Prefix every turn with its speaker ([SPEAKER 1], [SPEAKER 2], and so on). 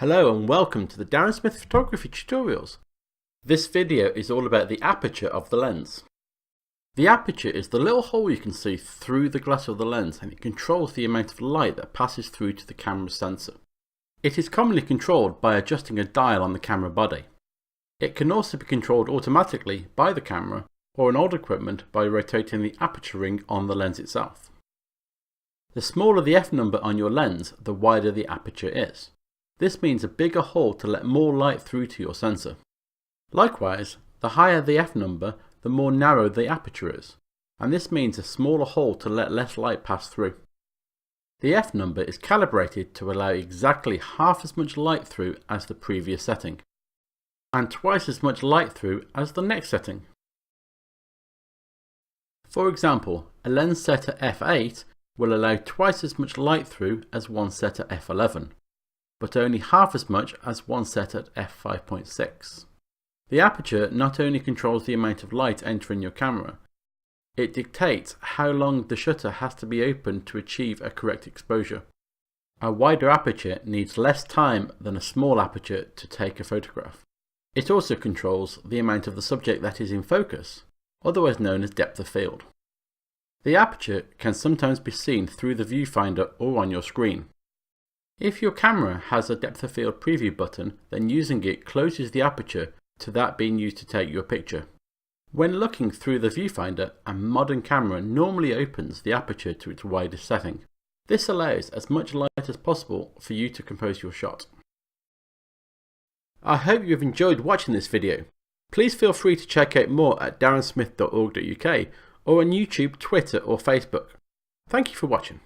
[SPEAKER 1] Hello and welcome to the Darren Smith Photography tutorials. This video is all about the aperture of the lens. The aperture is the little hole you can see through the glass of the lens, and it controls the amount of light that passes through to the camera's sensor. It is commonly controlled by adjusting a dial on the camera body. It can also be controlled automatically by the camera or on old equipment by rotating the aperture ring on the lens itself. The smaller the f number on your lens, the wider the aperture is. This means a bigger hole to let more light through to your sensor. Likewise, the higher the f number, the more narrow the aperture is, and this means a smaller hole to let less light pass through. The f number is calibrated to allow exactly half as much light through as the previous setting, and twice as much light through as the next setting. For example, a lens set at f8 will allow twice as much light through as one set at f11. But only half as much as one set at f5.6. The aperture not only controls the amount of light entering your camera, it dictates how long the shutter has to be open to achieve a correct exposure. A wider aperture needs less time than a small aperture to take a photograph. It also controls the amount of the subject that is in focus, otherwise known as depth of field. The aperture can sometimes be seen through the viewfinder or on your screen. If your camera has a depth of field preview button, then using it closes the aperture to that being used to take your picture. When looking through the viewfinder, a modern camera normally opens the aperture to its widest setting. This allows as much light as possible for you to compose your shot. I hope you have enjoyed watching this video. Please feel free to check out more at darrensmith.org.uk or on YouTube, Twitter or Facebook. Thank you for watching.